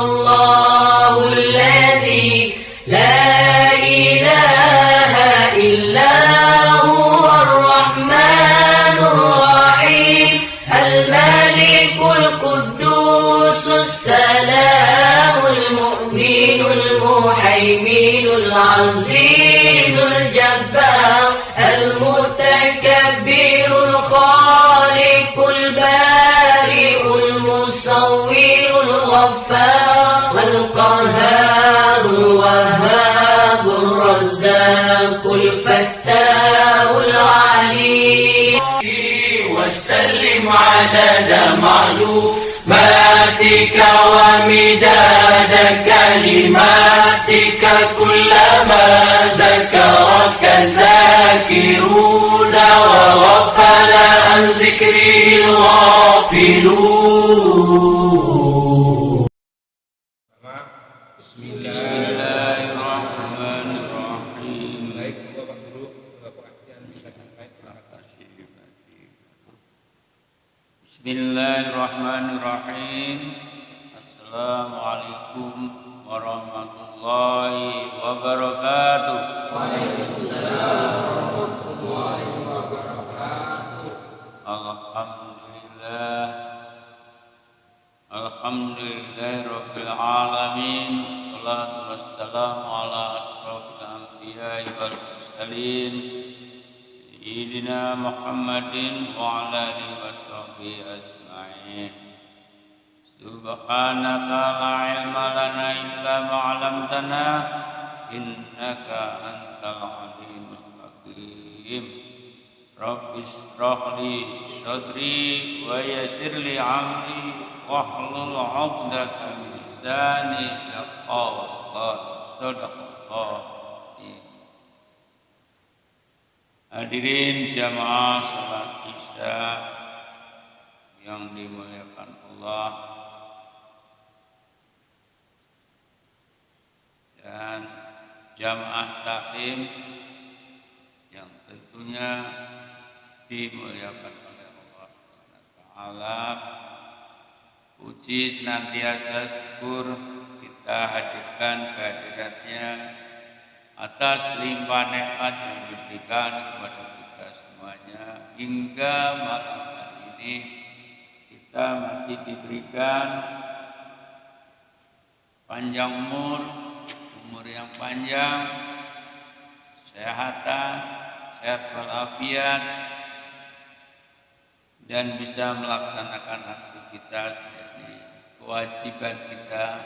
الله الذي لا إله إلا هو الرحمن الرحيم الملك القدوس السلام المؤمن المهيمن العزيز الجبار المتكبر الخالق البارئ المصور الغفار القهار الوهاب الرزاق الفتاح العليم وسلم عدد معلوماتك ومداد كلماتك كلما ذكرك ذاكرون وغفل عن ذكره الغافلون. Bismillahirrahmanirrahim. Baik, Bapak Guru, Bapak Pengajian bisa sampai. Terima kasih. Bismillahirrahmanirrahim. Assalamualaikum warahmatullahi wabarakatuh. Waalaikumsalam warahmatullahi wabarakatuh. Alhamdulillahirabbil alamin. Wassalatu wassalamu ala asrofil anbiya'i wal mursalin sayyidina Muhammadin wa ala alihi washabihi ajma'in. Subhanaka la ilma lana illa ma 'allamtana innaka antal alimul hakim. Rabbi shrah li sadri wa yassir li amri wahlul 'uqdatam min lisani yafqahu qawli. Shadaqallah. Hadirin jamaah salat Isya yang dimuliakan Allah dan jamaah taklim yang tentunya dimuliakan oleh Allah Ta'ala. Puji senantiasa syukur kita hadirkan kehadiratnya atas limpah nikmat yang diberikan kepada kita semuanya hingga malam hari ini kita masih diberikan panjang umur yang panjang, kesehatan, sehat walafiat, dan bisa melaksanakan aktivitas jadi kewajiban kita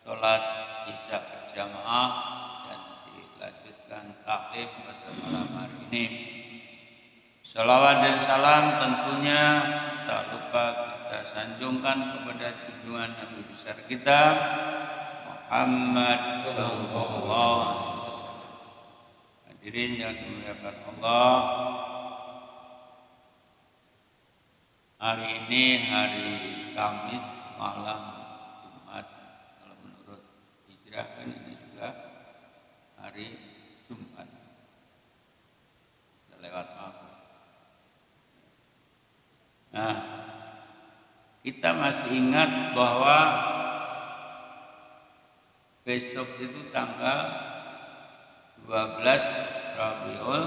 sholat isya berjamaah dan dilanjutkan taklim pada malam hari ini. Salawat dan salam tentunya tak lupa kita sanjungkan kepada junjungan Nabi besar kita Muhammad sallallahu alaihi wasallam. Hadirin yang dimuliakan Allah, hari ini hari Kamis malam Jumat, kalau menurut hijrah kan ini juga hari Jumat. Sudah lewat waktu. Nah, kita masih ingat bahwa besok itu tanggal 12 Rabiul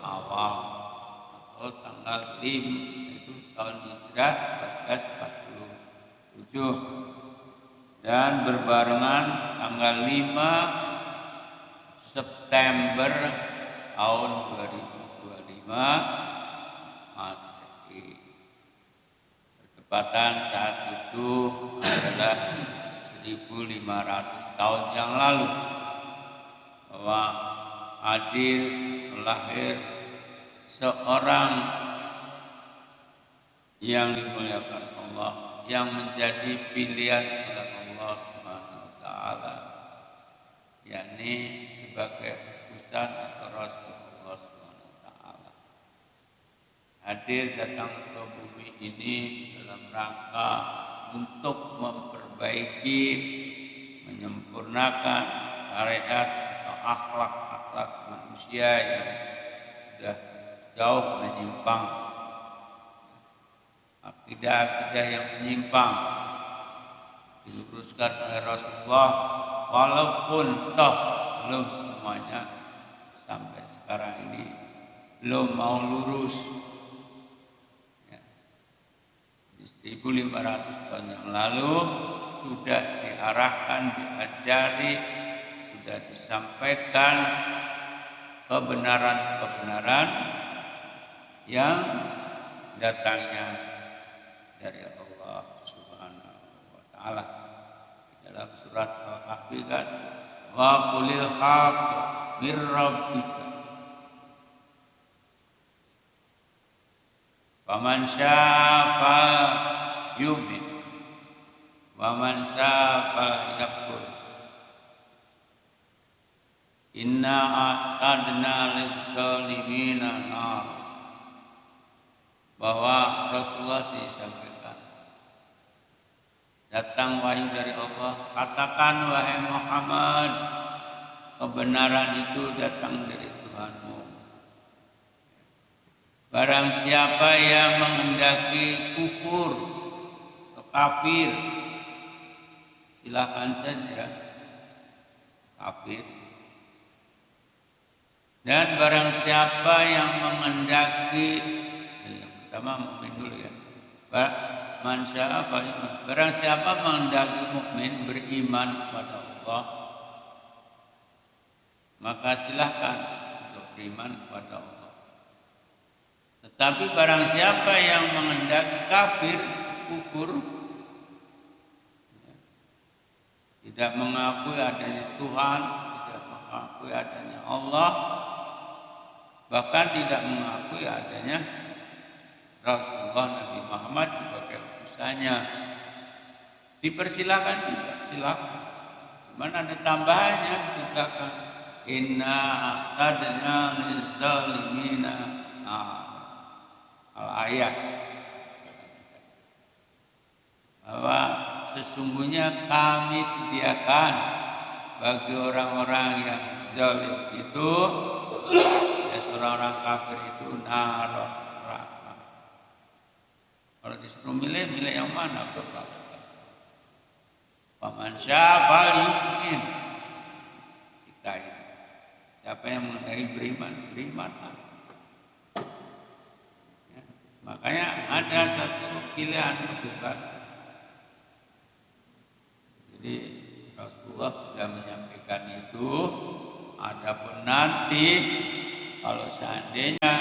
Awal atau tanggal 5 itu tahun Hijrah 1447 dan berbarengan tanggal 5 September tahun 2025 Masehi. Bertepatan saat itu adalah 1500 tahun yang lalu bahwa hadir lahir seorang yang dimuliakan Allah, yang menjadi pilihan oleh Allah Subhanahu wa taala, yakni sebagai utusan atau rasul Allah Subhanahu wa taala. Hadir datang ke bumi ini dalam rangka untuk memperbaiki, menyempurnakan syariat atau akhlak-akhlak manusia yang sudah jauh menyimpang, akidah-akidah yang menyimpang, diluruskan oleh Rasulullah, walaupun toh belum semuanya sampai sekarang ini belum mau lurus. Ya. 1500 tahun yang lalu sudah diarahkan, diajari, sudah disampaikan kebenaran-kebenaran yang datangnya dari Allah Subhanahu wa taala. Dalam surat Al-Kahfi kan, wa qulil haqq mir rabbika faman syaa'a yu'min wa man syaa'a yakfur. Inna a'tadna liz-zalimina nar. Bahwa Rasulullah disampaikan, datang wahyu dari Allah, katakan wahai Muhammad, kebenaran itu datang dari Tuhanmu. Barang siapa yang menghendaki kufur atau kafir, silakan saja kafir. Dan barang siapa yang menghendaki, pertama mukmin dulu ya. Barang siapa menghendaki mukmin beriman kepada Allah, maka silahkan untuk beriman kepada Allah. Tetapi barang siapa yang menghendaki kafir, kufur, tidak mengakui adanya Tuhan, tidak mengakui adanya Allah, bahkan tidak mengakui adanya Rasulullah Nabi Muhammad sebagai utusannya, dipersilakan juga, silakan. Cuman ada tambahannya di belakang, inna a'tadna liz-zalimina al-ayat, bahwa sesungguhnya kami sediakan bagi orang-orang yang zalim itu, ya, orang-orang kafir itu neraka. Kalau disuruh milih yang mana Bapak? Faman syaa'a falyu'min. Kita ini, siapa yang menghendaki beriman. Ya, makanya ada satu pilihan bebas. Jadi Rasulullah sudah menyampaikan itu. Adapun nanti kalau seandainya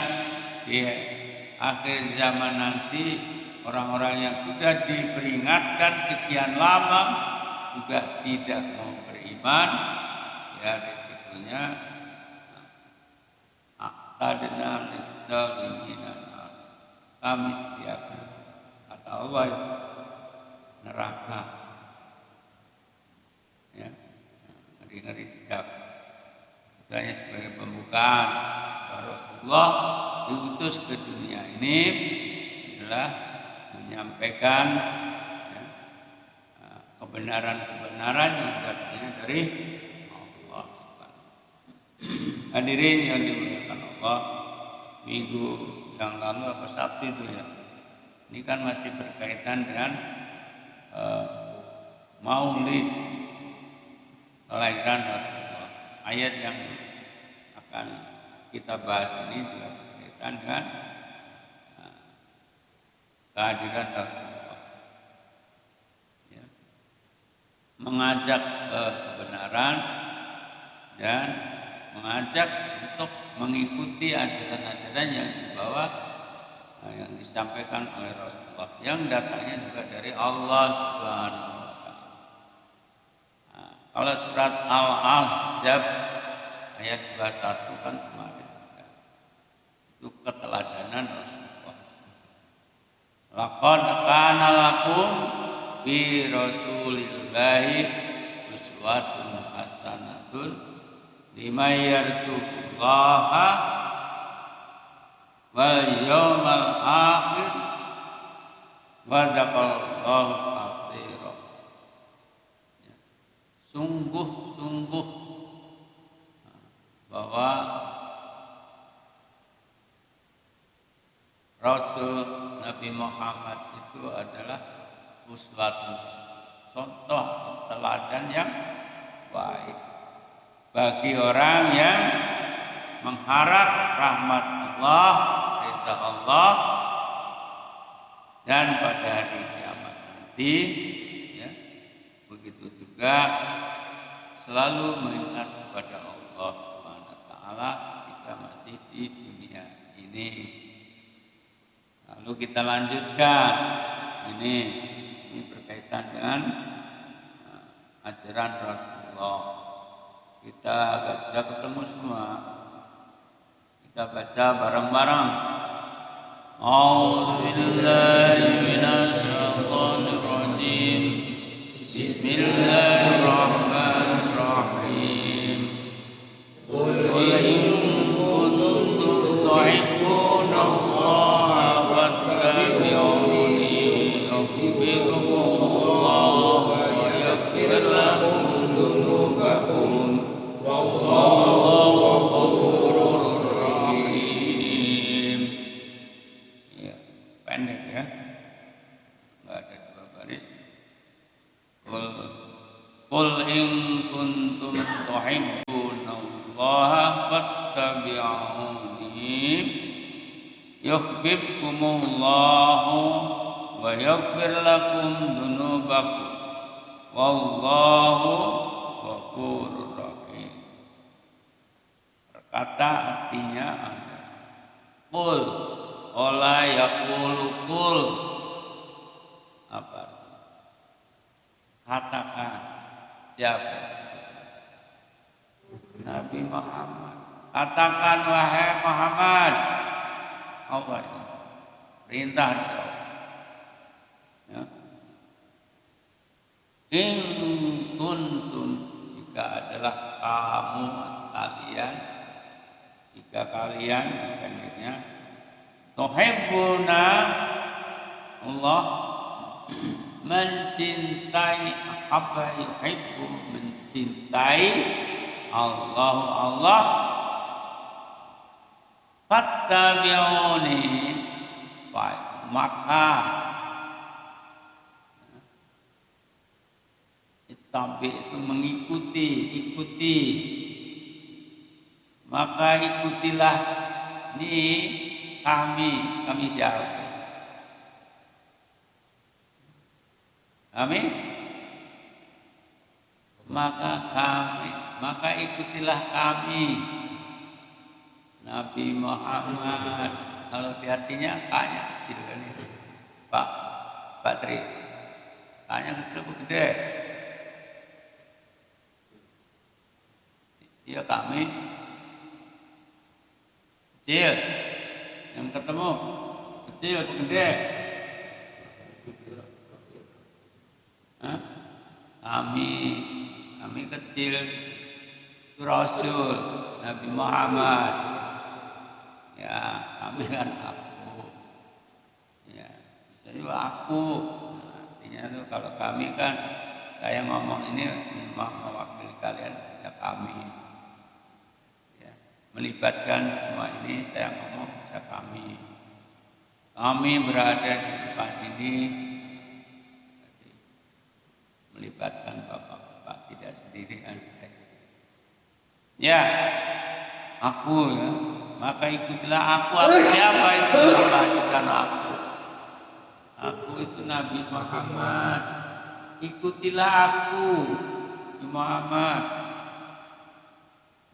di akhir zaman nanti orang-orang yang sudah diperingatkan sekian lama juga tidak mau beriman, ya risikonya a'tadna liz-zalimina, kami sediakan, kata Allah, neraka. Ya, ngeri-ngeri sedap. Itu hanya sebagai pembukaan bahwa Rasulullah diutus ke dunia ini adalah menyampaikan, ya, kebenaran-kebenaran yang datangnya dari Allah. Hadirin yang dimuliakan Allah, minggu yang lalu apa Sabtu itu ya, ini kan masih berkaitan dengan Maulid, kelahiran Rasulullah. Ayat yang akan kita bahas ini juga berkaitan dengan kehadiran Rasulullah, ya, mengajak kebenaran dan mengajak untuk mengikuti ajaran-ajaran yang dibawa, yang disampaikan oleh Rasulullah, yang datangnya juga dari Allah Subhanahu wa taala. Kalau surat Al-Ahzab ayat 21 kan kemarin, ya, itu keteladanan Rasulullah. Laqad kana lakum fi Rasulillahi uswatun hasanatun liman yarjullaha wal yawmal akhir wa dzakarallaha katsiran. Sungguh-sungguh bahwa Rasul Nabi Muhammad itu adalah uswatun, contoh teladan yang baik bagi orang yang mengharap rahmat Allah, ridha Allah, dan pada hari kiamat nanti, ya, begitu juga selalu mengingat kepada Allah Subhanahu wa taala jika masih di dunia ini. Lalu kita lanjutkan ini berkaitan dengan ajaran Rasulullah. Kita baca ketemu semua. Kita baca bareng-bareng. A'udzu billahi minasy syaithanir rajim. Bismillahirrahmanirrahim. Qul in kuntum tuhibbuna Allaha fattabi'uni yuhibbukumullah wa yaghfir lakum dzunubakum wallahu ghafurur rahim. Ya, pendek ya. Enggak ada dua baris. Qul in kuntum tuhibbuna Allaha fattabi'uni yuhibbukumullahu wa yaghfir lakum dzunubakum wallahu ghafurur rahim. Kata artinya ada. Qul ola yaqulu qul. Apa artinya? Katakan. Siapa? Nabi Muhammad. Katakan wahai Muhammad. Apa ini? Perintah dia. Ya. In kuntum, jika adalah kamu kalian, jika kalian pendeknya tuhibbuna Allah, mencintai apa yuhibbu, mencintai Allah, fattabi'uni, maka tabi itu ikuti, maka ikutilah kami siapa? Kami, maka ikutilah kami, Nabi Muhammad. Kalau di hatinya kayaknya kecil kan itu, Pak Tri, kayaknya kecil atau gede? Iya kami kecil, yang ketemu kecil atau gede? Hah? Kami kecil, itu Rasul Nabi Muhammad. Ya, kami kan aku. Ya, jadi aku. Artinya tuh kalau kami kan, saya ngomong ini mewakili kalian, ya kami. Ya, melibatkan semua ini, saya ngomong ya kami. Kami berada di depan ini. Melibatkan bapak-bapak, tidak sendirian. Ya, aku ya, maka ikutilah aku. Siapa itu membagikan aku? Aku itu Nabi Muhammad. Ikutilah aku, Nabi Muhammad.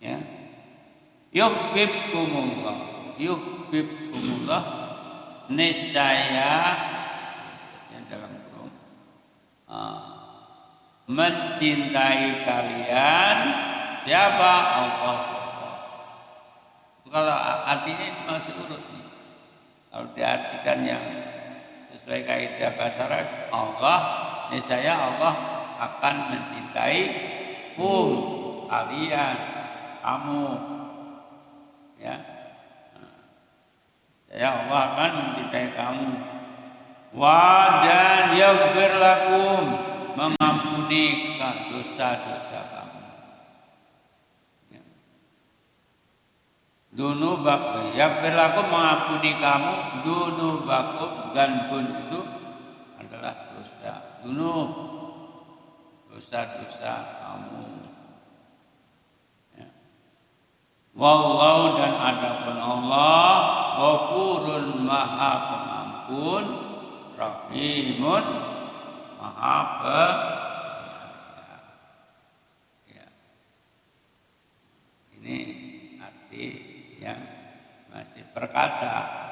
Ya, yuhibbukumullah, niscaya dalam kurung mencintai kalian siapa? Allah. Kalau artinya ini masih urut nih. Kalau diartikan yang sesuai kaidah bahasa Arab, Allah, niscaya Allah akan mencintai kalian, kamu, ya. Niscaya Allah akan mencintai kamu. Wa dan yaghfir lakum, mengampuni dosa-dosa kamu. Ya. Dunubakum, yaghfir lakum, mengampuni kamu. Dunubakum, ganbun itu adalah dosa. Dunub, dosa-dosa kamu. Ya. Wallahu dan adapun Allah Ghafurun Maha Pengampun, Rahimun Maha Penyayang. Ya. Ini arti yang masih perkata.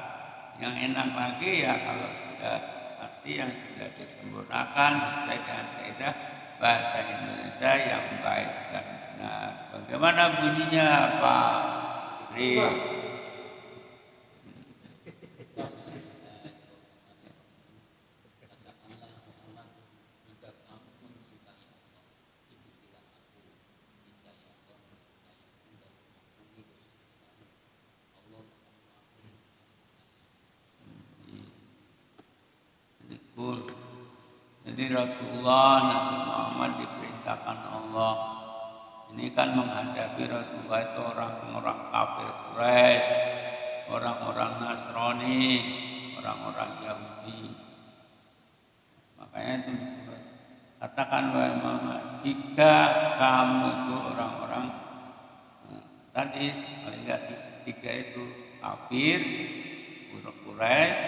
Yang enak lagi ya kalau sudah arti yang sudah disempurnakan sesuai dengan kaidah bahasa Indonesia yang baik dan benar. Bagaimana bunyinya Pak Ri? Jadi Rasulullah Nabi Muhammad diperintahkan Allah. Ini kan menghadapi Rasulullah itu orang-orang kafir Quraisy, orang-orang Nasrani, orang-orang Yahudi. Makanya itu disebut, katakan wahai Muhammad, jika kamu itu orang-orang tadi lihat tiga itu kafir, Quraisy,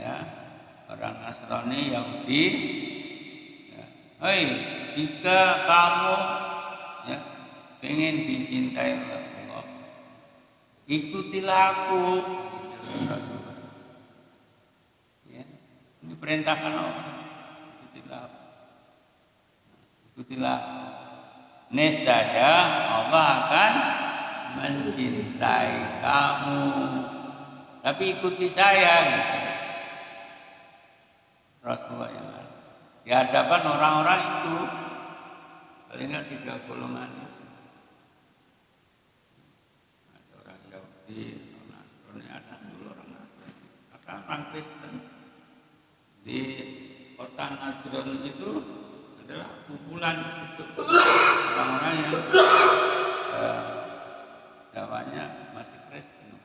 ya. Orang Nasrani, Yahudi, ya. Hei, jika kamu ya, ingin dicintai oleh Allah, ikutilah aku. Ya. Ini perintahkan Allah. Ikutilah. Ikutilah. Niscaya Allah akan mencintai kamu. Tapi ikuti saya. Gitu. Rasulullah yang ada. Di hadapan orang-orang itu paling nggak 3 golongan. Ada orang Yahudi, orang Nasrani, ada dulu orang Nasrani, ada orang Kristen. Di kota Najran itu adalah kumpulan situ orang-orang yang Jawanya masih Kristen.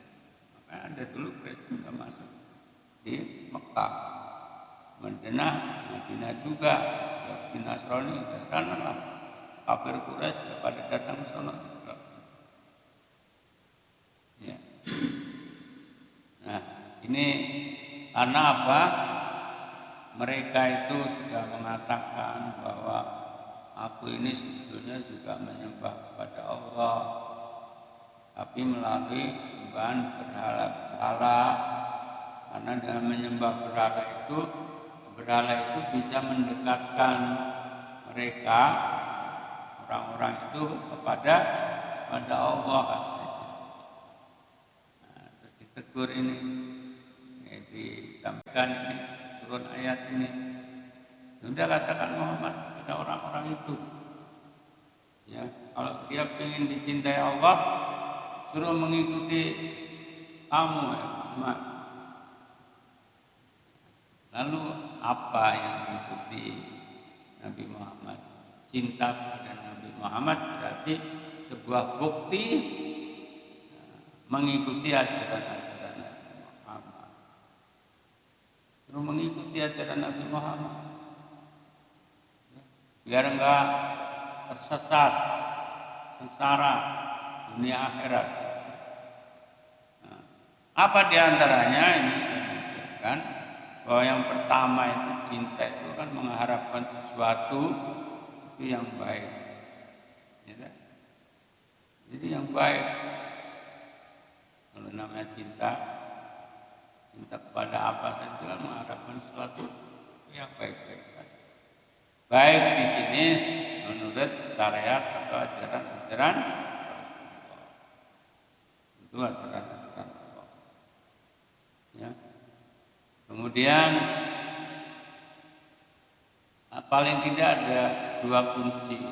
Makanya ada dulu Kristen yang masuk di Mekah. Madinah juga, di Nasrani, karena lah kafir Quraisy pada datang ke sana. Ya. Nah, ini karena apa? Mereka itu sudah mengatakan bahwa aku ini sebetulnya juga menyembah kepada Allah, tapi melalui sembahan berhala-berhala. Karena dengan menyembah berhala itu bisa mendekatkan mereka, orang-orang itu kepada Allah. Nah, terus ditegur ini, disampaikan ini, turun ayat ini. Sudah katakan Muhammad kepada orang-orang itu, ya, kalau dia ingin dicintai Allah, suruh mengikuti kamu, ya Muhammad. Lalu apa yang diikuti Nabi Muhammad? Cinta kepada Nabi Muhammad berarti sebuah bukti mengikuti ajaran-ajaran Nabi Muhammad. Terus mengikuti ajaran Nabi Muhammad, biar enggak tersesat, sengsara dunia akhirat. Nah, apa diantaranya ini saya menunjukkan bahwa yang pertama itu cinta itu kan mengharapkan sesuatu itu yang baik, ya. Jadi yang baik, kalau namanya cinta kepada apa saja kan mengharapkan sesuatu yang baik-baik saja. Baik di sini menurut syariat atau ajaran-ajaran itu ajaran-ajaran Allah. Ya. Kemudian paling tidak ada 2 kunci.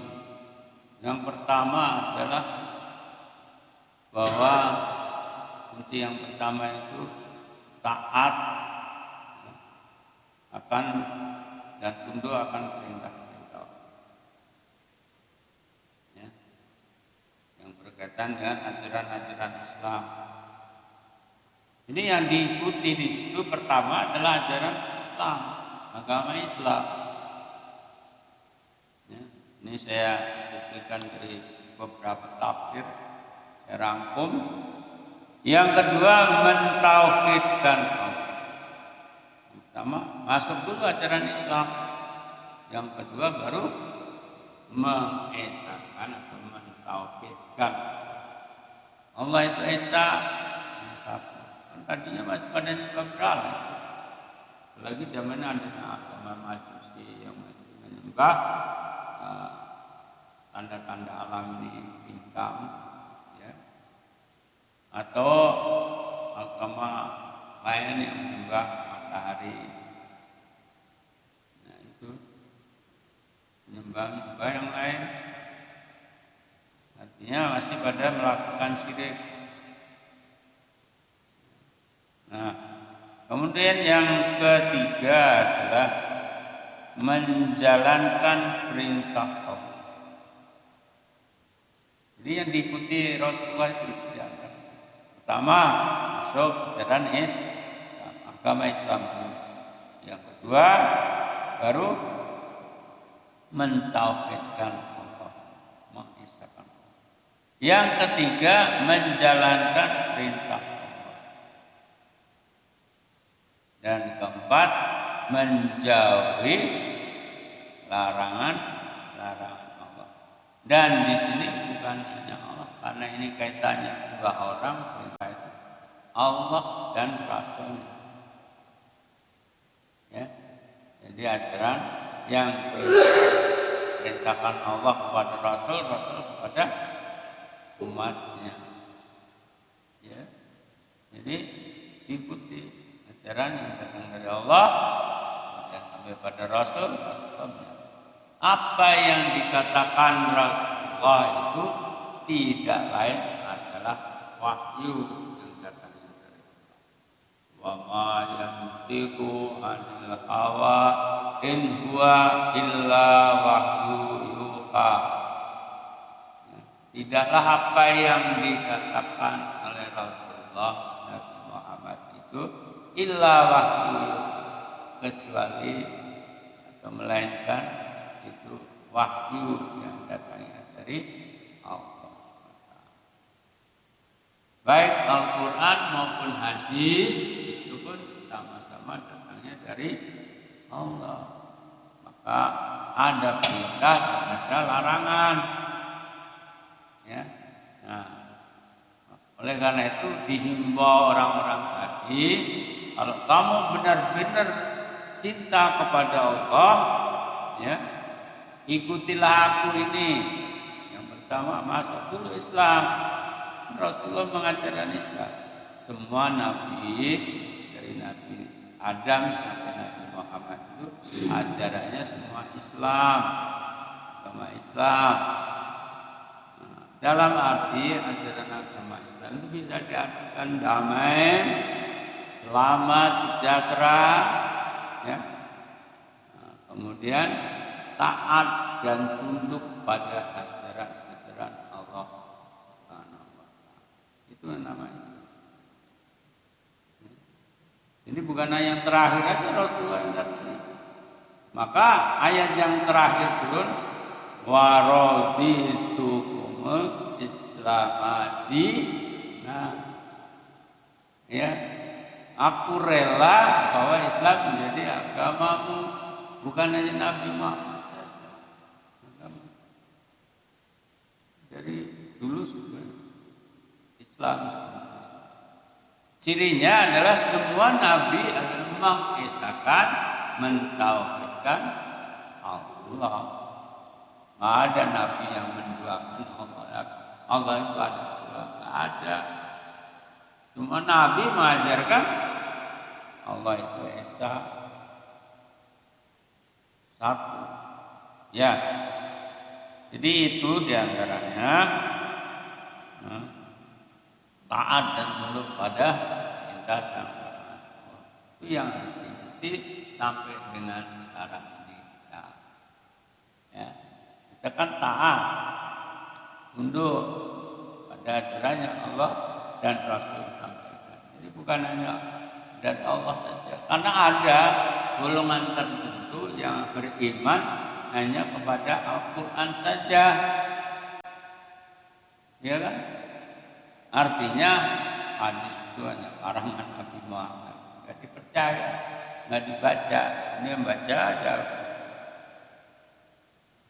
Yang pertama adalah bahwa kunci yang pertama itu taat akan dan tunduk akan perintah-perintah. Ya. Yang berkaitan dengan ajaran-ajaran Islam. Ini yang diikuti di situ pertama adalah ajaran Islam, agama Islam. Ya. Ini saya buktikan dari beberapa tafsir, saya rangkum. Yang kedua, mentauhidkan Allah. Pertama, masuk dulu ajaran Islam. Yang kedua baru mengesahkan atau mentauhidkan. Allah itu esa, satu. Kan tadinya masih pada nyembah berhala. Apalagi zaman ada agama Majusi yang masih menyembah tanda-tanda alam di bintang, ya. Atau agama lain yang menyembah matahari. Nah itu menyembah yang lain, artinya masih pada melakukan syirik. Nah, kemudian yang ketiga adalah menjalankan perintah Allah. Jadi yang diikuti Rasulullah itu ya. Pertama, masuk ajaran Islam, agama Islam. Yang kedua, baru mentauhidkan Allah, mengesahkan Allah. Yang ketiga, menjalankan perintah Allah. Dan keempat, menjauhi larangan Allah. Dan di sini bukan hanya Allah, karena ini kaitannya dua orang, itu Allah dan Rasulnya. Ya, jadi ajaran yang diperintahkan Allah kepada Rasul, Rasul kepada umatnya. Ya, jadi ikuti ajaran yang datang dari Allah dan sampai pada Rasul, Rasulnya. Apa yang dikatakan Rasulullah itu tidak lain adalah wahyu yang datang dari Allah. Wa ma yantiqu 'anil hawa in huwa illa wahyu yuha. Tidaklah apa yang dikatakan oleh Rasulullah Nabi Muhammad itu illa wahyu yuha, kecuali atau melainkan itu wahyu yang datangnya dari Allah. Baik Al-Quran maupun hadis itu pun sama-sama datangnya dari Allah. Maka ada perintah dan ada larangan. Ya. Nah, oleh karena itu dihimbau orang-orang tadi, kalau kamu benar-benar cinta kepada Allah, ya, ikutilah aku ini. Yang pertama, masuk dulu Islam. Rasulullah mengajarkan Islam. Semua nabi dari Nabi Adam sampai Nabi Muhammad itu ajarannya semua Islam, agama Islam. Nah, dalam arti ajaran agama Islam itu bisa diartikan damai, selamat, sejahtera, ya. Nah, kemudian taat dan tunduk pada ajaran Allah Subhanahu wa Ta'ala. Itu namanya Islam. Ini bukan ayat yang terakhir aja Rasulullah yang datang. Maka ayat yang terakhir turun, wa raditu kumul islamadi. Nah, ya, aku rela bahwa Islam menjadi agamamu, bukan hanya Nabi Muhammad saja. Dari dulu sudah Islam. Cirinya adalah semua nabi adalah mengesahkan, mentauhidkan Allah. Nggak ada nabi yang menduakan Allah. Allah itu ada dua, nggak ada. Semua nabi mengajarkan Allah itu esa, satu. Ya, jadi itu diantaranya taat dan tunduk pada perintah dan larangan Allah. Itu yang harus diikuti sampai dengan sekarang ini. Ya, kita kan taat, tunduk pada ajarannya Allah dan Rasul sampaikan. Jadi bukan hanya dari Allah saja, karena ada golongan tertentu yang beriman hanya kepada Al-Quran saja, ya kan? Artinya hadis itu hanya karangan Nabi Muhammad, nggak dipercaya, nggak dibaca, ini yang baca aja.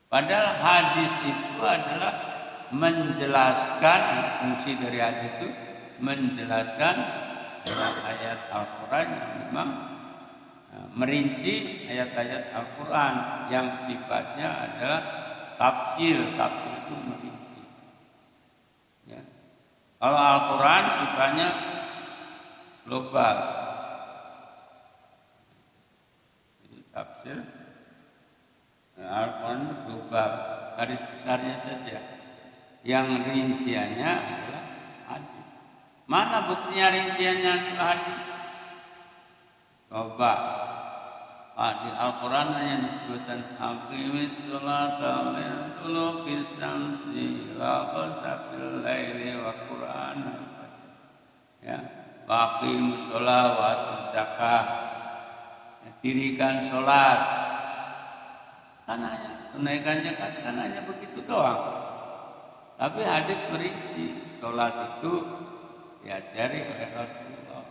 Padahal hadis itu adalah menjelaskan, fungsi dari hadis itu menjelaskan ayat Al-Quran yang memang merinci ayat-ayat Al-Quran yang sifatnya adalah tafsir. Tafsir itu merinci. Ya. Kalau Al-Quran sifatnya global. Jadi tafsir Al-Quran itu global, garis besarnya saja. Yang rinciannya adalah hadis. Mana buktinya rinciannya adalah hadis? Coba. Di Al-Quran hanya disebutkan aqimis sholata liduluki syamsi ila ghasaqil laili wa Qur'an. Ya, aqimus sholat wa atuz zakah. Dirikan sholat. Kan hanya tunaikan zakat, kan hanya begitu doang. Tapi hadis merinci sholat itu diajari oleh Rasulullah.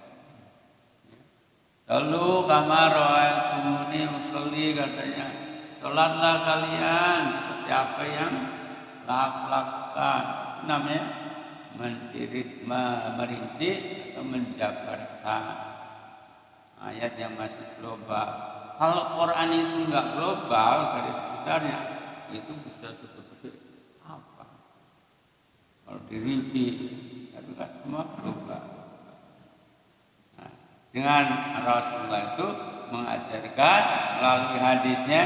Lalu kamar ra'aitumuni usolli, katanya, sholatlah kalian seperti apa yang aku lakukan. Itu namanya merinci atau menjabarkan ayat yang masih global. Kalau Quran itu enggak global garis besarnya, itu bisa seperti apa? Kalau dirinci, tapi kan semua global. Dengan Rasulullah itu mengajarkan melalui hadisnya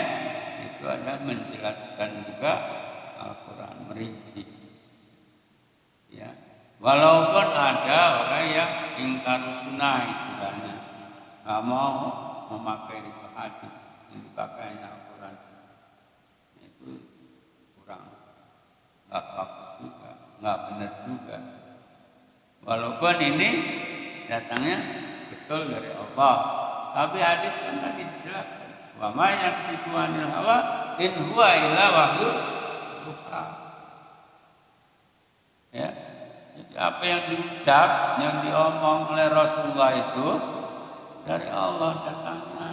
itu ada menjelaskan juga Al-Quran merinci. Ya, walaupun ada orang yang ingkar sunnah istilahnya, nggak mau memakai itu hadis yang dipakainya Al-Quran, itu kurang, nggak bagus juga, nggak benar juga. Walaupun ini datangnya betul dari Allah, tapi hadis kan tadi dijelaskan, wa ma yantiqu anil hawa in huwa illa wahyu yuha. Ya, jadi apa yang diucap, yang diomong oleh Rasulullah itu dari Allah datangnya,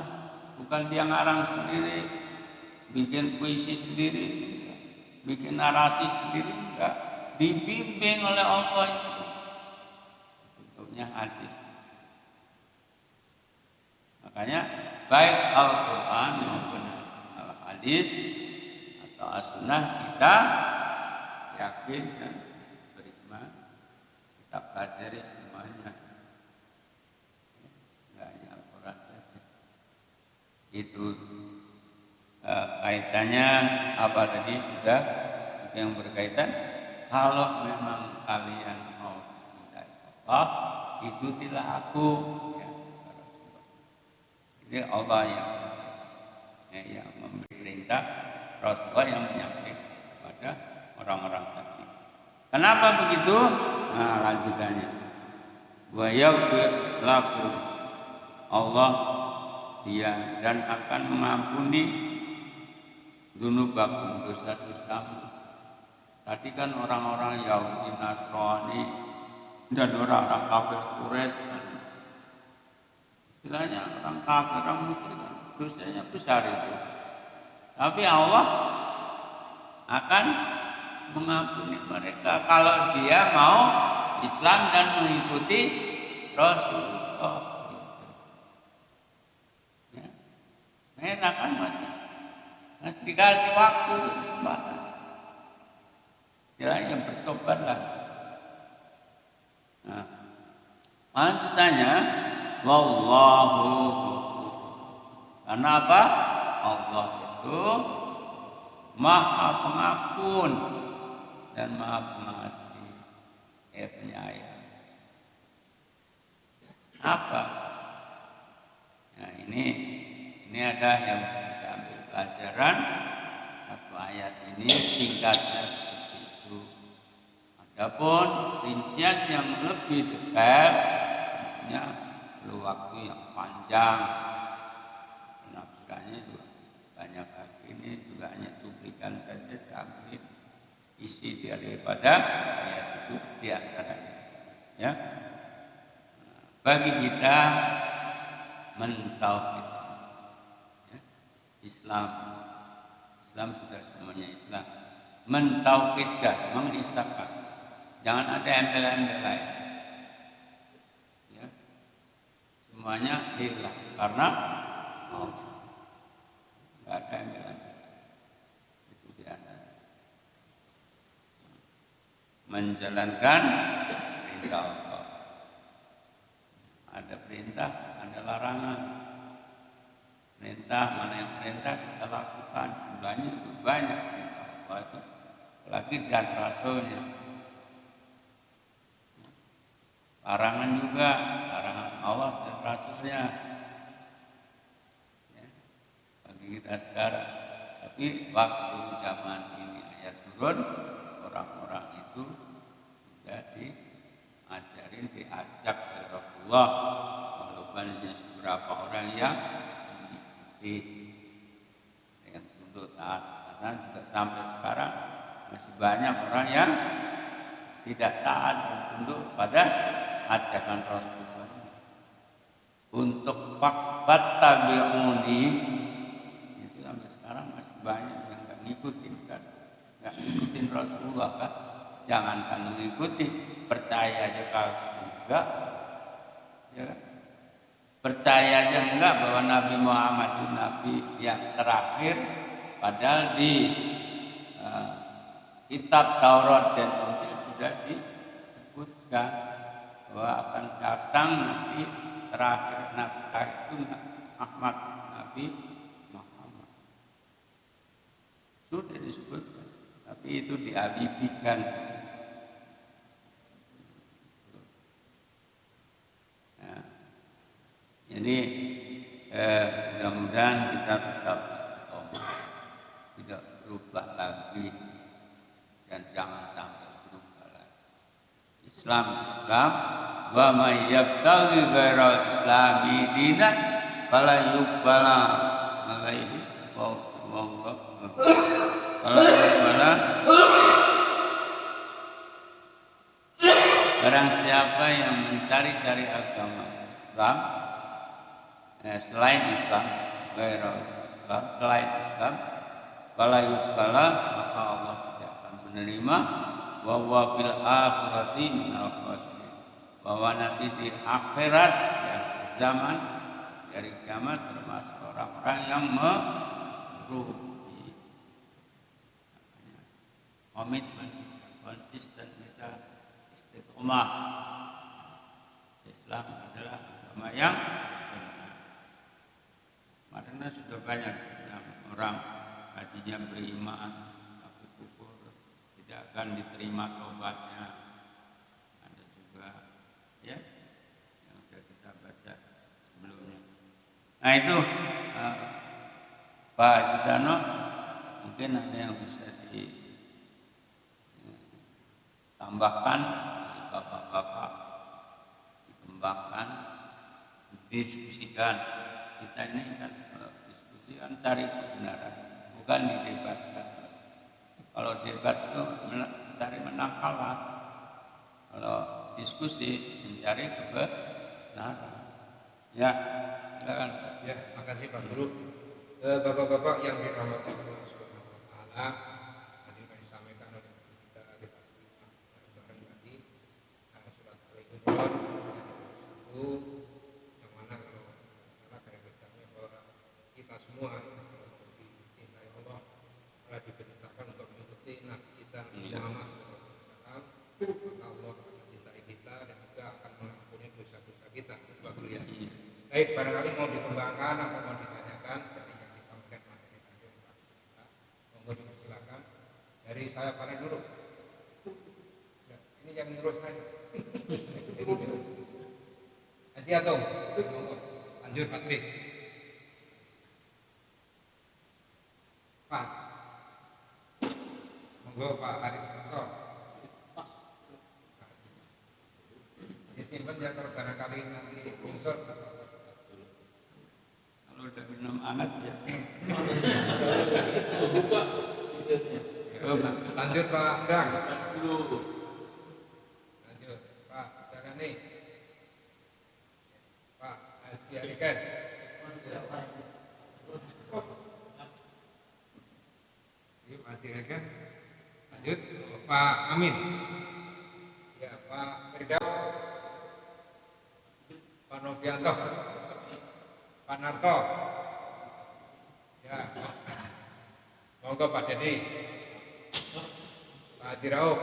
bukan dia ngarang sendiri, bikin puisi sendiri, bikin narasi sendiri, enggak, dibimbing oleh Allah itu. Bentuknya hadis. Makanya baik Al-Quran maupun Al-Hadis atau As-Sunnah kita yakin dan beriman, kita pelajari semuanya. Enggak hanya Al-Quran saja. Itu kaitannya apa tadi sudah yang berkaitan. Kalau memang kalian mau mencintai Allah, ikutilah aku. Jadi Allah yang memberi perintah, Rasulullah yang menyampaikan kepada orang-orang tadi. Kenapa begitu? Nah, lanjutannya. Wa yaghfir lakum, Allah dia dan akan mengampuni dzunubakum, dosa-dosamu. Tadi kan orang-orang Yahudi, Nasrani dan orang-orang kafir Quraisy, istilahnya orang kafir, orang musyrik, dosanya besar itu. Tapi Allah akan mengampuni mereka kalau dia mau Islam dan mengikuti Rasulullah. Ya. Enak kan masih dikasih waktu, kesempatan. Istilahnya bertobatlah. Nah, lanjutannya, wallahu, karena apa? Allah itu Maha Pengampun dan Maha Pengasih, penyayang. Apa? Nah, ini ada yang kita ambil pelajaran. Satu ayat ini singkatnya seperti itu. Adapun rincian yang lebih detail tentunya perlu waktu yang panjang, penafsirannya juga banyak lagi. ini juga hanya cuplikan saja, saya ambil isi daripada ayat itu di antaranya. Ya, bagi kita mentauhidkan, ya, Islam sudah semuanya Islam. Mentauhidkan, mengisahkan, jangan ada embel-embel lain. Ya, semuanya lillah, karena Allah. Nggak ada embel-embel. Itu di antara. Menjalankan perintah Allah. Ada perintah, ada larangan. Perintah, mana yang perintah kita lakukan. Jumlahnya itu banyak. Perintah Allah itu. Apalagi dan Rasulnya. Larangan juga, larangan Allah dan Rasulnya. Ya, bagi kita sekarang. Tapi waktu zaman ini ayat turun, orang-orang itu sudah diajarin, diajak oleh Rasulullah, walaupun hanya beberapa orang yang mengikuti dengan tunduk taat, karena juga sampai sekarang masih banyak orang yang tidak taat dan tunduk pada ajakan Rasulullah. Untuk fattabi'uni itu sampai sekarang masih banyak yang nggak ngikutin kan, nggak ngikutin Rasulullah kan. Jangankan mengikuti, percaya aja kalau enggak, ya, percaya aja enggak bahwa Nabi Muhammad itu Nabi yang terakhir, padahal di kitab Taurat dan Injil sudah disebutkan bahwa akan datang Nabi terakhir, Nabi itu Ahmad, Nabi Muhammad. Sudah disebutkan, tapi itu dialibikan. Nah, jadi mudah-mudahan kita tetap tidak berubah lagi dan jangan sampai berubah lagi. Islam wa may yabtaghi ghairal islami dinan fala yuqbala alaihi wa barang siapa yang mencari dari agama Islam selain Islam, selain Islam, fala yuqbala, maka Allah tidak akan menerima, wa huwa fil akhirati minal khasirin, bahwa nanti di akhirat, ya, zaman dari kiamat termasuk orang-orang yang merugi. Komitmen, konsisten kita, istiqomah. Islam adalah agama yang benar. Karena sudah banyak yang orang tadinya beriman tapi kufur, tidak akan diterima taubatnya. Ada juga, ya, yang sudah kita baca sebelumnya. Nah itu Pak Jidano, mungkin ada yang bisa ditambahkan dari bapak-bapak, dikembangkan, didiskusikan. Kita ini kan diskusi kan cari kebenaran, bukan didebatkan. Kalau debat itu mencari menang kalah. Kalau diskusi mencari kebenaran. Ya, silakan. Ya, makasih Pak Guru. Bapak-bapak yang dirahmati Allah Subhanahu wa taala, tadi kami sampaikan oleh kita simak bareng tadi surat Al-Imran ayat 1, yang mana kalau salah garis besarnya bahwa kita semua kalau dicintai Allah telah diperintahkan untuk mengikuti Nabi kita Muhammad SAW, maka Allah akan mencintai kita dan juga akan mengampuni dosa-dosa kita. Itu Pak Guru ya. Baik, barangkali mau dikembangkan atau mau ditanyakan dari yang disampaikan materi tadi oleh Pak Guru kita, monggo dipersilakan. Dari saya paling dulu. Ini yang nyuruh saya. Haji Atom, monggo. Lanjut Pak Tri. Pas. Monggo Pak Haris Mentor. Disimpan ya kalau barangkali nanti unsur. Kalau udah minum hangat ya. Lanjut Pak Dang. Lanjut Pak, silakan nih. Pak Haji Alikan. Yuk Pak Haji Alikan. Lanjut Pak Amin. Ya Pak Firdaus. Pak Novianto. Pak Narto. Ya. Monggo Pak Dedi. Pak Haji Rauf.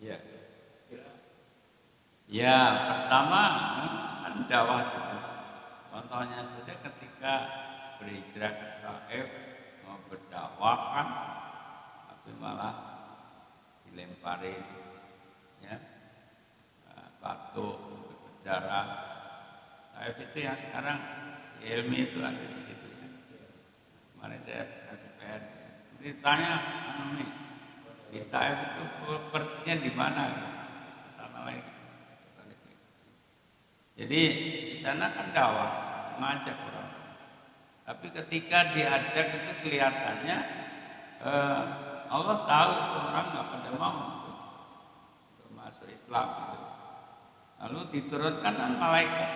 Ya. Ya, pertama kan dakwah itu. Contohnya saja ketika berhijrah ke Taif mau berdakwah kan, tapi malah dilemparin ya batu berdarah. Taif itu yang sekarang Ilmi itu ada di situ ya. Kemarin saya kasih PR. Ditanya nih, di Taif itu persisnya di mana? Sana lagi. Jadi di sana kan dakwah, mengajak orang. Tapi ketika diajak itu kelihatannya Allah tahu itu orang nggak pada mau untuk masuk Islam. Gitu. Lalu diturunkan dan malaikat.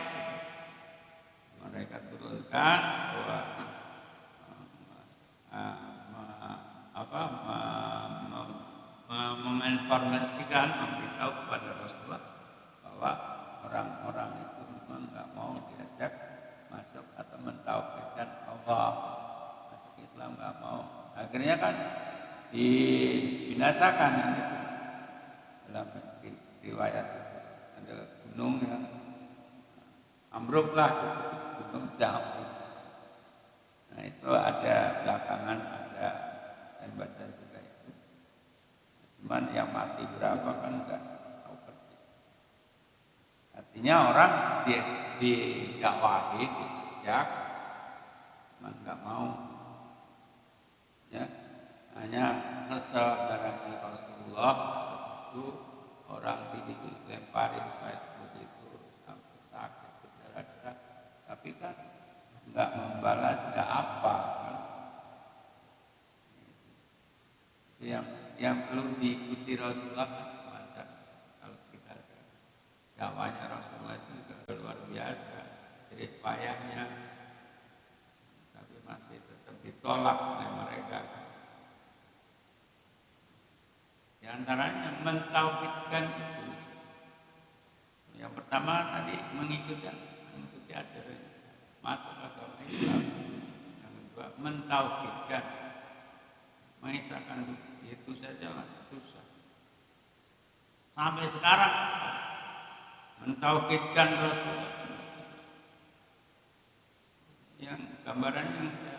Mereka turunkan bahwa menginformasikan, memberitahu kepada Rasulullah bahwa orang-orang itu memang nggak mau diajak masuk atau mentauhidkan Allah, masuk Islam nggak mau. Akhirnya kan dibinasakan itu. Dalam riwayat ada gunung yang ambruklah, gunung Jamrud. Nah itu ada belakangan ada saya baca juga itu. Cuman yang mati berapa kan nggak tahu persis. Artinya orang didakwahi, diajak, cuman nggak mau. Ya, hanya kesadaran Rasulullah itu orang dilemparin kayak begitu sampai sakit berdarah-darah, tapi kan nggak membalas, nggak apa kan? Yang perlu diikuti Rasulullah kan semacam kalau kita dakwahnya Rasulullah itu juga luar biasa, jerih payahnya, tapi masih tetap ditolak oleh mereka. Di antaranya mentauhidkan itu. Yang pertama tadi mengikuti ajaran masuk agama Islam. Yang kedua mentauhidkan, mengisahkan itu saja susah. Sampai sekarang mentauhidkan Rasulullah. Yang gambarannya yang saya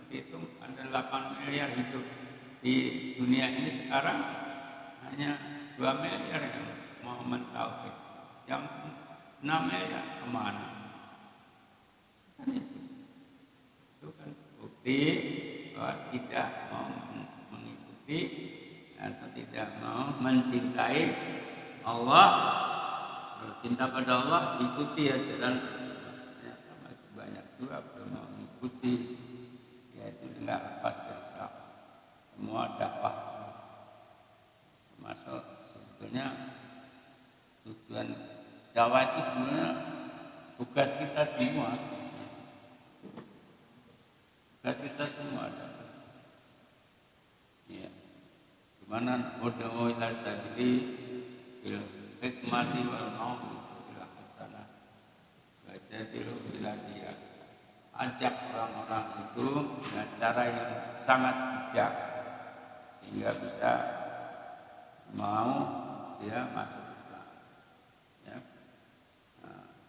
hitung ada 8 miliar hidup di dunia ini sekarang, hanya 2 miliar yang mau mentauhid. Yang 6 miliar kemana? Kan itu kan bukti bahwa tidak mau mengikuti atau tidak mau mencintai Allah. Kalau cinta pada Allah, ikuti ajaran. Ternyata masih banyak juga belum mau mengikuti. Yaitu tidak lepas dari semua dakwah. sebetulnya tujuan dakwah itu sebenarnya tugas kita semua. Tugas kita semua ada. Ya. Gimana ud'u ila sabili bil hikmati wal mau'izati bil hasanah. Wajadilu bila dia ajak orang-orang itu dengan cara yang sangat bijak sehingga bisa mau dia masuk Islam. Ya.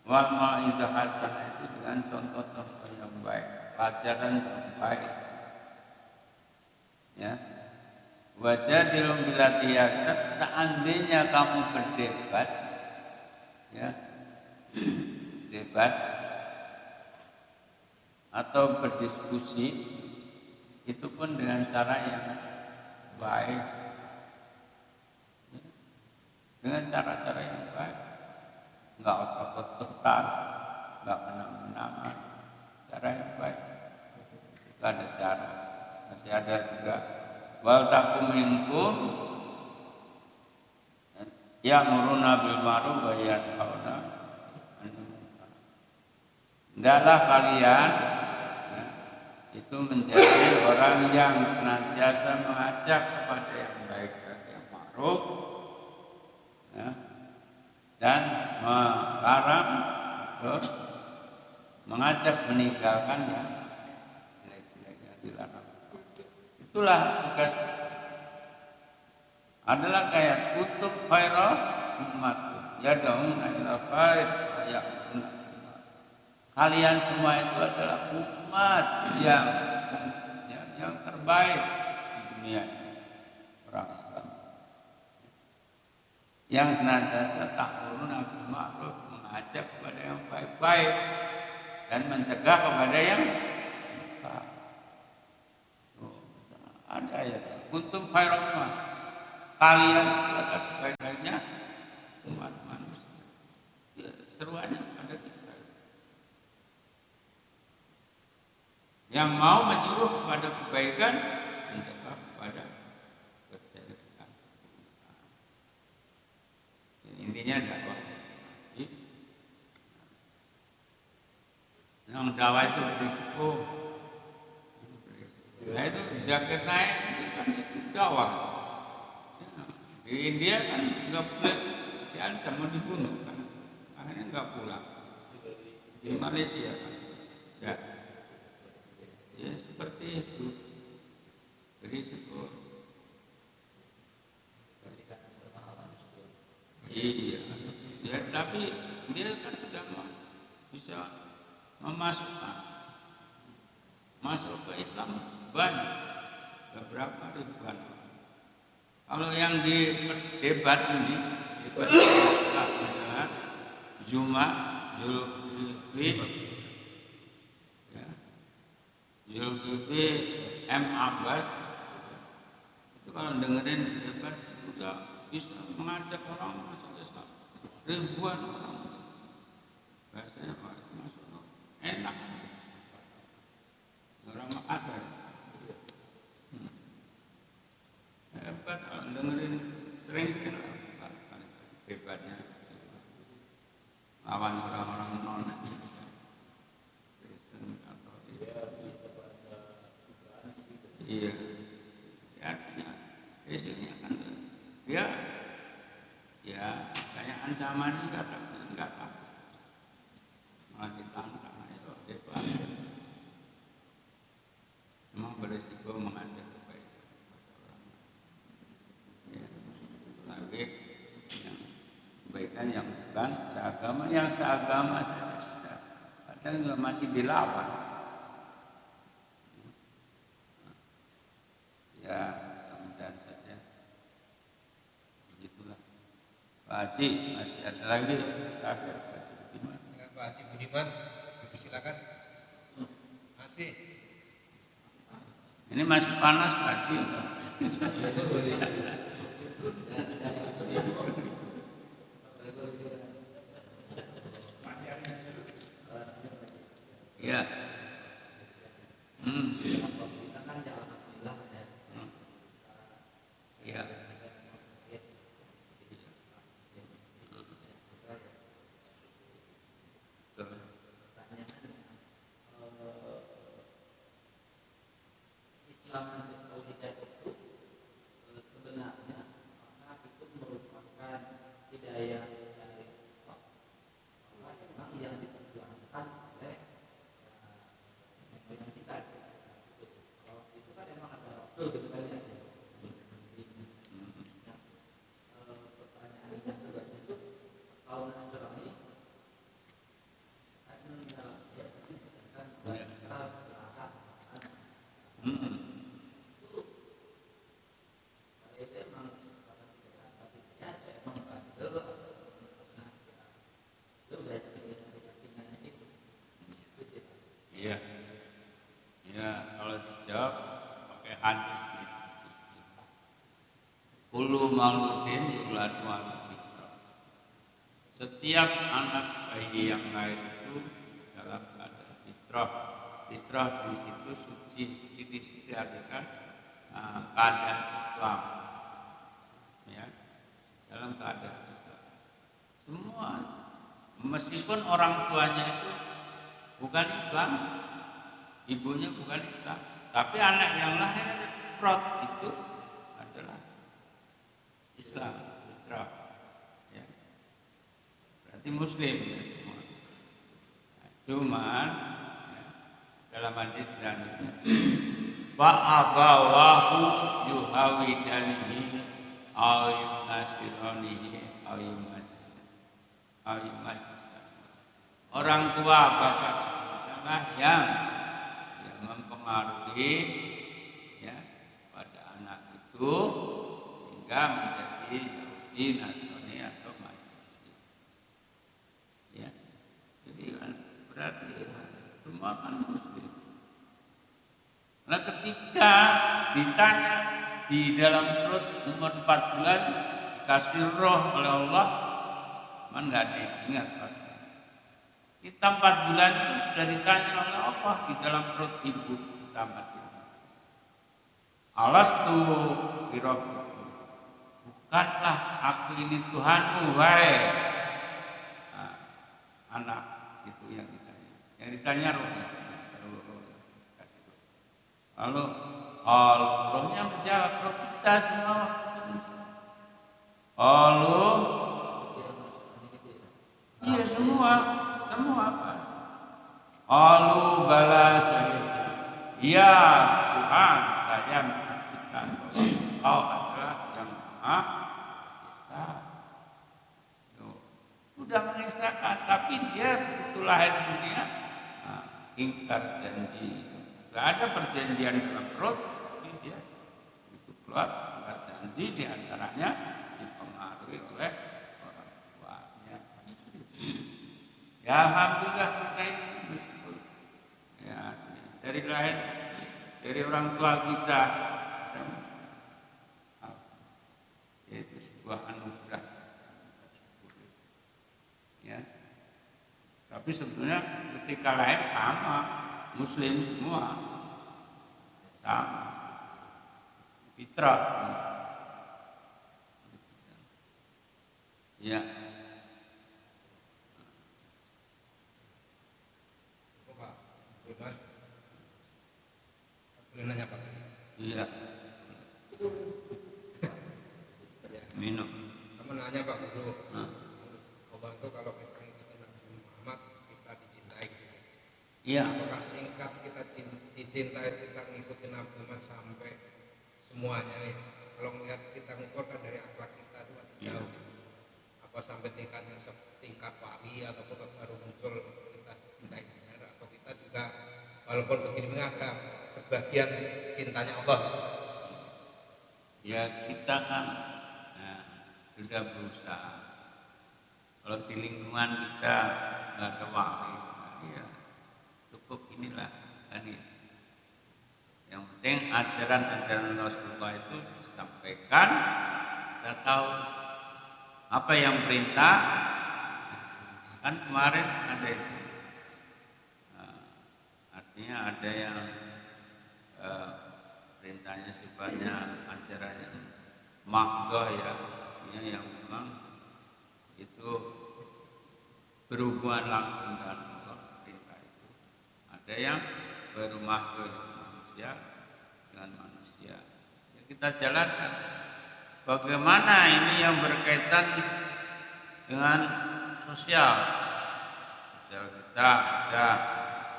Wal mau'izah hasanah itu dengan contoh-contoh yang baik, pelajaran yang baik. Ya. Wajadilum bila tiyaksat, seandainya kamu berdebat, ya, debat atau berdiskusi, itu pun dengan cara yang baik, ya, dengan cara-cara yang baik, enggak otot-ototan, enggak menang-menangan, cara yang baik. Itu ada cara, masih ada juga. Wal takum minkum ya'muruna bil ma'ruf wa yanhauna 'anil munkar. Hendaklah kalian ya, itu menjadi orang yang senantiasa mengajak kepada yang baik dan yang ma'ruf, ya, dan melarang terus mengajak meninggalkan yang jelek-jelek yang dilarang. Itulah tugas adalah kayak kutub khairah umat yad'una ila khair ayatuna. Kalian semua itu adalah umat yang terbaik di dunia, orang Islam yang senantiasa ta'muruna bil ma'ruf, mengajak kepada yang baik-baik dan mencegah kepada yang buruk. Ada ayat kuntum khairan ummah, kalian adalah sebaik-baiknya umat manusia. Ya, seruannya ada tiga. Yang mau menyuruh kepada kebaikan, mencegah kepada kejelekan. Intinya dakwah. Yang dakwah itu berisiko. Nah itu jaket naik itu kan itu dakwah. Ya, di India kan nggak boleh diancam mau dibunuh kan, akhirnya nggak pulang. Di Malaysia kan, ya seperti itu. Berisiko. Iya, ya tapi dia kan sudah bisa masuk ke Islam. Banyak, beberapa ribuan. Kalau yang di debat ini, debat adalah Zulkifli, ya, Zulkifli M. Abbas, itu kalau dengerin debat sudah bisa mengajak orang masuk Islam. Ribuan orang, bahasanya masuk enak. Orang Makassar. Hebat, dengerin sering debatnya lawan orang-orang non Kristen atau iya, artinya isinya kan dia ya kayak ancaman enggak takut malah ditantang itu debat. Memang berisiko mengajak kebaikan kepada orang lain. Lagi yang kebaikan yang bukan seagama, yang seagama saja kadang masih dilawan. Ya, mudah-mudahan saja. Begitulah. Pak Haji masih ada lagi terakhir Pak Haji Budiman. Ya, Pak Haji Budiman, silakan. Masih. Ini masih panas Pak Haji. Ya. Ya. Iya. Ya, kalau dijawab pakai hadis gitu. Kullu mauludin yuladu ala fitrah. Setiap anak bayi yang lahir itu dalam keadaan fitrah. Fitrah di situ suci di situ artikan keadaan Islam. Ya, dalam keadaan Islam. Semua, meskipun orang tuanya itu bukan Islam, ibunya bukan Islam, tapi anak yang lahir fitrah itu adalah Islam, fitrah. Ya. Berarti Muslim ya, semua. Nah, cuman ya, dalam hadis dan fa'abawahu yuhawidanihi aw yunasironihi aw yumajisah. Orang tua bapak adalah yang mempengaruhi ya pada anak itu hingga menjadi Yahudi, Nasrani atau Majusi. Ya, jadi kan berarti semua kan Muslim. Nah, ketika ditanya di dalam perut umur 4 bulan dikasih roh oleh Allah, man nggak diingat pas. Kita 4 bulan itu sudah ditanya oleh Allah di dalam perut ibu kita masih. Alastu birabbikum. Bukankah aku ini Tuhanmu, wahai anak itu yang ditanya. Yang ditanya rohnya. Lalu rohnya menjawab, roh kita semua. Lalu iya semua apa? Lalu bala syahid. Ya Tuhan, saya menyaksikan bahwa Kau adalah yang Maha Esa. Sudah mengesahkan, tapi dia begitu lahir dunia, ingkar janji. Gak ada perjanjian dalam perut, tapi dia itu keluar ingkar janji, diantaranya dipengaruhi oleh orang tuanya. Ya alhamdulillah kita itu ya, dari lahir dari orang tua kita, yaitu sebuah anugerah. Ya, tapi sebetulnya ketika lahir sama, Muslim semua sama, fitrah. Ya. Pak, boleh nanya Pak? Iya. Minum. Kamu nanya Pak Guru. Allah itu kalau kita ngikutin Nabi Muhammad, kita dicintai. Iya. Apakah tingkat kita dicintai kita ngikutin Nabi Muhammad sampai semuanya ya? Kalau melihat kita ngukur kan dari akhlak kita itu masih jauh. Apa sampai tingkatnya setingkat wali ataupun baru muncul kita cintai benar, atau kita juga walaupun begini menganggap sebagian cintanya Allah. Ya kita kan sudah berusaha. Kalau di lingkungan kita nggak ada wali, ya cukup inilah kan ya. Yang penting ajaran-ajaran Rasulullah itu disampaikan, kita tahu apa yang perintah. Kan kemarin ada itu, artinya ada yang perintahnya sifatnya ajarannya makdoh ya, yang memang itu berhubungan langsung dengan Allah, perintah itu. Ada yang bermakdoh manusia dengan manusia. Ya, kita jalankan. Bagaimana ini yang berkaitan dengan sosial kita ada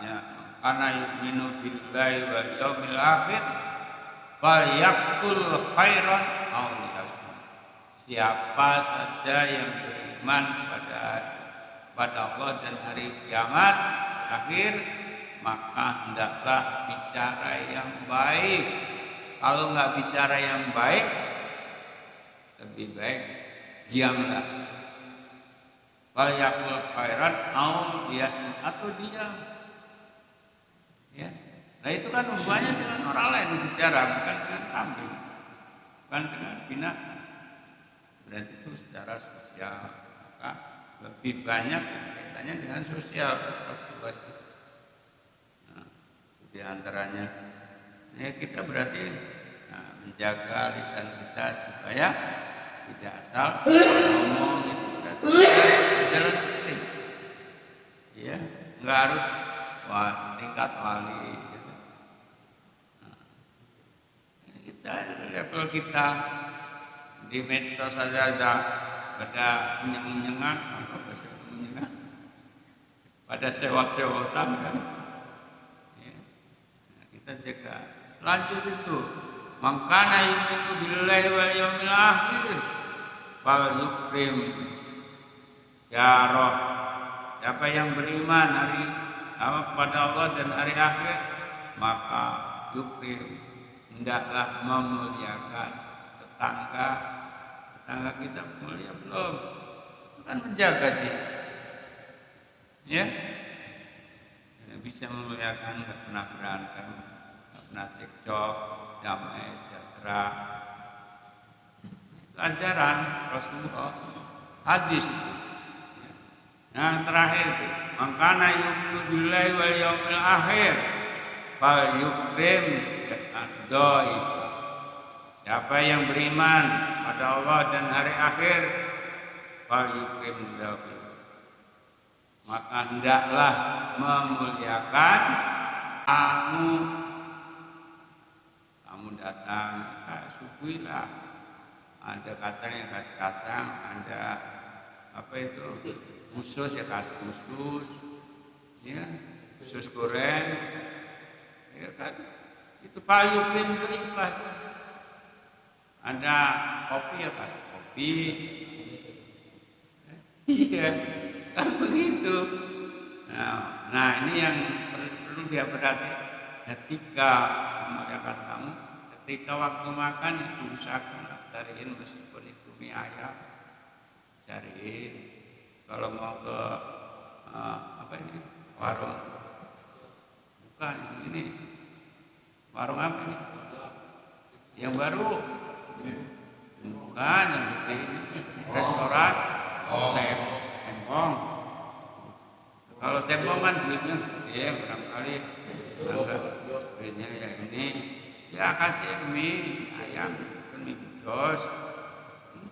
ya, karena yu'minu billahi wal yaumil akhir falyaqul khairan aw liyasmut. Siapa saja yang beriman pada Allah dan hari kiamat akhir, maka hendaklah bicara yang baik. Kalau nggak bicara yang baik, lebih baik diamlah. Falyaqul khairan aw liyasmut, atau diam. Nah itu kan hubungannya dengan orang lain bicara, bukan dengan kambing, bukan dengan binatang. Berarti itu secara sosial, maka lebih banyak kaitannya dengan sosial. Nah, di antaranya, ya kita berarti menjaga lisan kita supaya tidak asal ngomong gitu. Berarti jalan penting, ya nggak harus setingkat wali. Gitu. Nah, kita level kita di medsos saja ada menyengat, pada sewot-sewotan kan. Ya. Nah, kita jaga. Lanjut itu, mangkana yu'minu billahi wal yawmil akhir fal yukrim syarah. Siapa yang beriman kepada Allah dan hari akhir, maka yukrim, hendaklah memuliakan tetangga kita. Mulia belum, kan menjaga dia, ya, bisa memuliakan, nggak pernah berantem, nggak pernah cekcok, damai sejahtera. Ajaran Rasulullah, hadis itu. Yang terakhir itu, mangkana yu'minu billahi wal yawmil akhir fal yukrim ad-dhaif. Siapa yang beriman pada Allah dan hari akhir, fal yukrim ad-dhaif, maka hendaklah memuliakan tamu. Kamu datang, suguhilah. Ada kacang yang kasih kacang, ada apa itu usus ya kasih usus, ya usus goreng, ya kan itu paling berikhlas. Ada kopi ya kasih kopi, iya kan begitu. Nah ini yang perlu dia perhatikan ketika memuliakan tamu, ketika waktu makan itu usahakan cariin meskipun itu mie ayam, cariin. Kalau mau ke apa ini warung, bukan ini warung apa ini? Yang baru, bukan yang gede ini, restoran, tempong. Kalau tempong kan duitnya, ya barangkali duitnya ya ini, ya kasih mie ayam, kan mie bujos,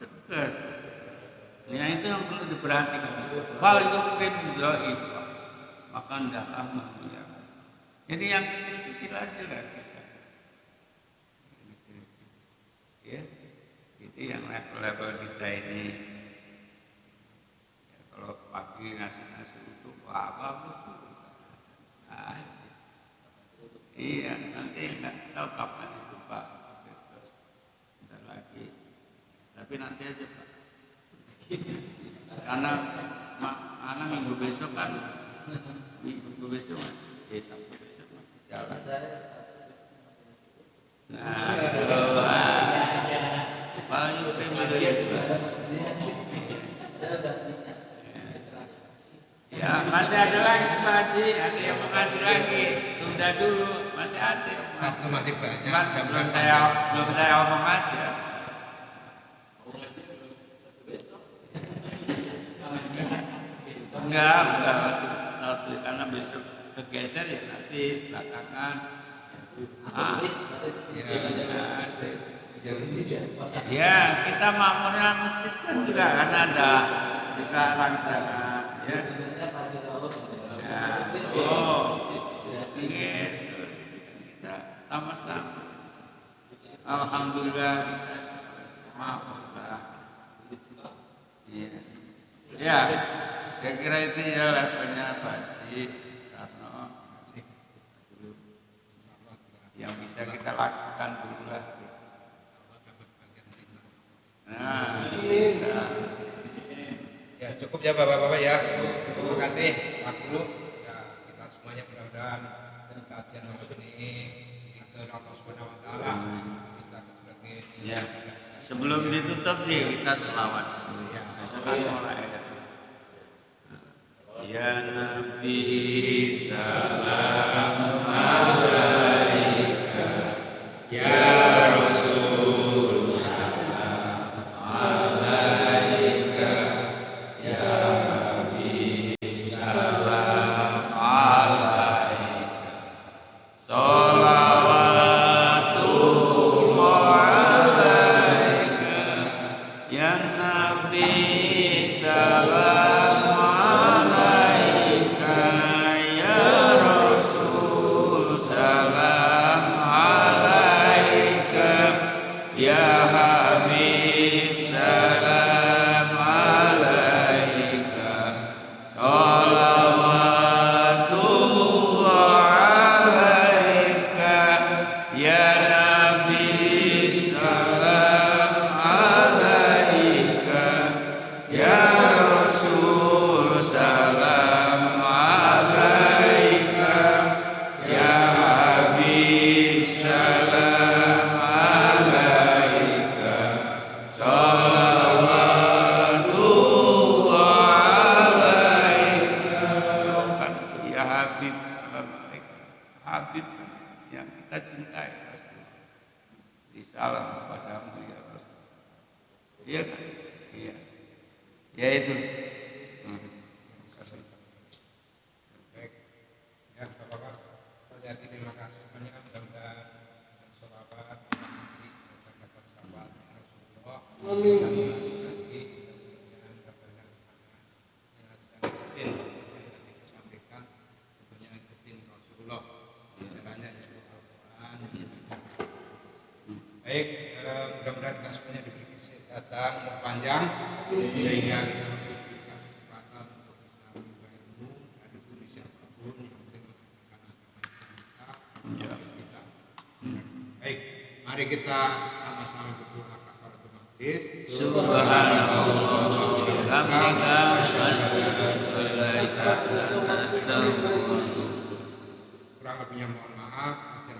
dekat. Nah itu yang perlu diperhatikan. Fal yukrim dhaif, maka hendaklah memuliakan. Jadi yang kecil-kecil aja lah kita. Ya, itu yang level-level kita ini. Ya, kalau pagi nasi utuh, wah bagus. Nah, iya, nanti nggak tahu kapan itu Pak. Bentar lagi. Tapi nanti aja Pak. Karena minggu besok kan, minggu besok Sabtu besok masih jalan. Nah, paling pengen ya masih ada lagi Pak Haji, ada yang mau ngasih lagi, tunda dulu, masih ada. Sabtu masih banyak. Belum saya omong aja. Enggak satu karena besok kegeser ya nanti belakangan. Ya kita makmurnya masjid kan juga kan ada juga rancangan ya. Gitu. Kita sama-sama. Alhamdulillah maaflah. Ya. Saya kira itu ya levelnya Pak Haji Karno yang bisa kita lakukan dulu lah. Nah, ya cukup ya Bapak-Bapak ya. Terima kasih Pak Guru. Ya, kita semuanya mudah-mudahan dari kajian malam ini kita Allah Subhanahu wa taala kita sebagai ya. Sebelum ditutup kita selawat. Ya. Sekarang mulai. Ya Nabi salam Habib Habib yang kita cintai Rasul. Disalam kepadamu ya Rasul. Iya kan? Iya. Ya itu. Baik. Ya, Bapak-bapak, saya terima kasih banyak mudah-mudahan sholawat dapat sahabat Rasulullah. Amin. Baik, mudah-mudahan kita semuanya diberi kesehatan umur panjang sehingga kita masih diberikan kesempatan untuk bisa membuka ilmu dari guru siapapun yang penting mengajarkan agama kita. Baik, mari kita sama-sama berdoa kafaratul majelis. Subhanallah wa bihamdihi asyhadu an la ilaha illa anta astaghfiruka. Kurang lebihnya mohon maaf. Ajar